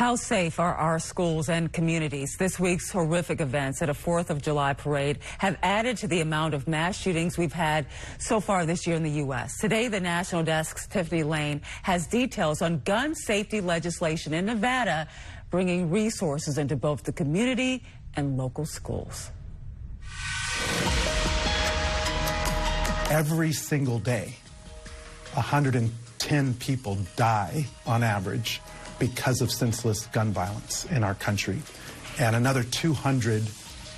How safe are our schools and communities? This week's horrific events at a 4th of July parade have added to the amount of mass shootings we've had so far this year in the U.S. Today, the National Desk's Tiffany Lane has details on gun safety legislation in Nevada, bringing resources into both the community and local schools. Every single day, 110 people die on average because of senseless gun violence in our country, and another 200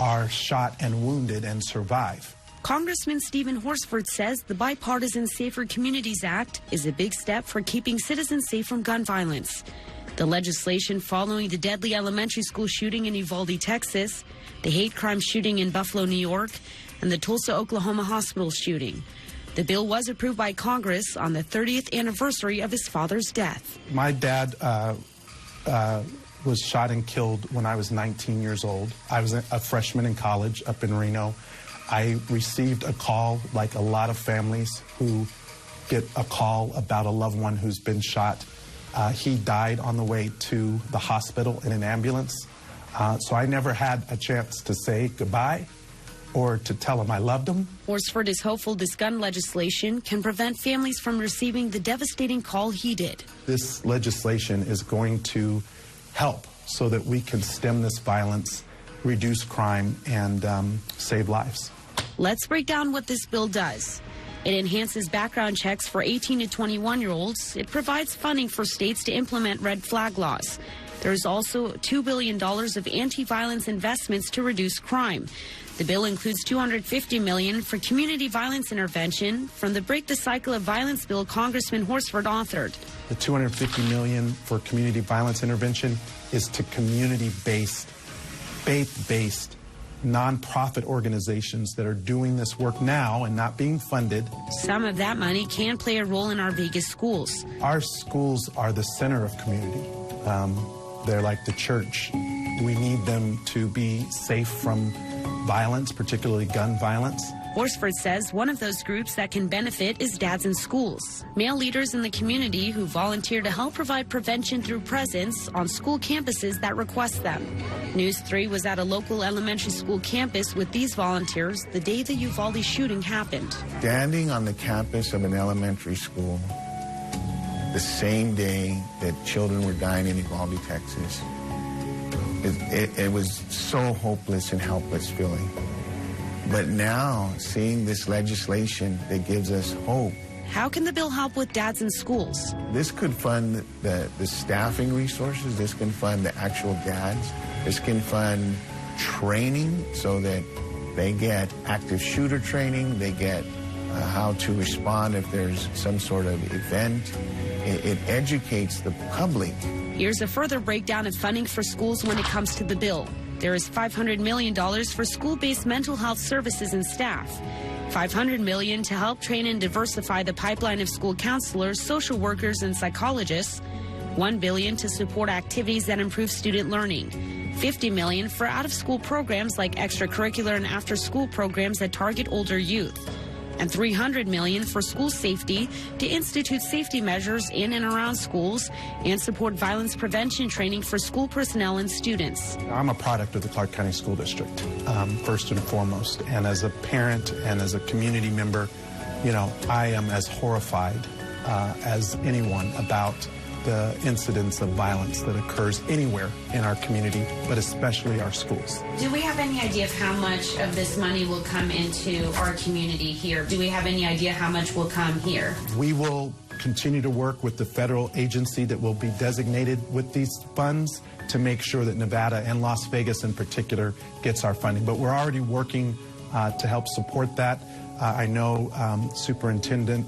are shot and wounded and survive. Congressman Stephen Horsford says the Bipartisan Safer Communities Act is a big step for keeping citizens safe from gun violence. The legislation following the deadly elementary school shooting in Uvalde, Texas, the hate crime shooting in Buffalo, New York, and the Tulsa, Oklahoma hospital shooting. The bill was approved by Congress on the 30th anniversary of his father's death. My dad was shot and killed when I was 19 years old. I was a freshman in college up in Reno. I received a call, like a lot of families who get a call about a loved one who's been shot. He died on the way to the hospital in an ambulance. So I never had a chance to say goodbye or to tell him I loved him. Horsford is hopeful this gun legislation can prevent families from receiving the devastating call he did. This legislation is going to help so that we can stem this violence, reduce crime, and save lives. Let's break down what this bill does. It enhances background checks for 18 to 21-year-olds. It provides funding for states to implement red flag laws. There's also $2 billion of anti-violence investments to reduce crime. The bill includes $250 million for community violence intervention from the Break the Cycle of Violence bill Congressman Horsford authored. The $250 million for community violence intervention is to community-based, faith-based, nonprofit organizations that are doing this work now and not being funded. Some of that money can play a role in our Vegas schools. Our schools are the center of community. They're like the church. We need them to be safe from violence, particularly gun violence. Horsford says one of those groups that can benefit is dads in schools, male leaders in the community who volunteer to help provide prevention through presence on school campuses that request them. News 3 was at a local elementary school campus with these volunteers the day the Uvalde shooting happened. Standing on the campus of an elementary school the same day that children were dying in Uvalde, Texas, it was so hopeless and helpless feeling. But now, seeing this legislation that gives us hope. How can the bill help with dads in schools? This could fund the staffing resources. This can fund the actual dads. This can fund training so that they get active shooter training. They get how to respond if there's some sort of event. It educates the public. Here's a further breakdown of funding for schools when it comes to the bill. There is $500 million for school-based mental health services and staff, $500 million to help train and diversify the pipeline of school counselors, social workers, and psychologists, $1 billion to support activities that improve student learning, $50 million for out-of-school programs like extracurricular and after-school programs that target older youth, and $300 million for school safety to institute safety measures in and around schools and support violence prevention training for school personnel and students. I'm a product of the Clark County School District, first and foremost. And as a parent and as a community member, you know, I am as horrified as anyone about the incidence of violence that occurs anywhere in our community, but especially our schools. Do we have any idea of how much of this money will come into our community here? Do we have any idea how much will come here? We will continue to work with the federal agency that will be designated with these funds to make sure that Nevada and Las Vegas in particular gets our funding. But we're already working to help support that. I know Superintendent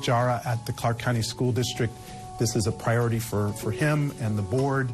Jara at the Clark County School District, this is a priority for him and the board.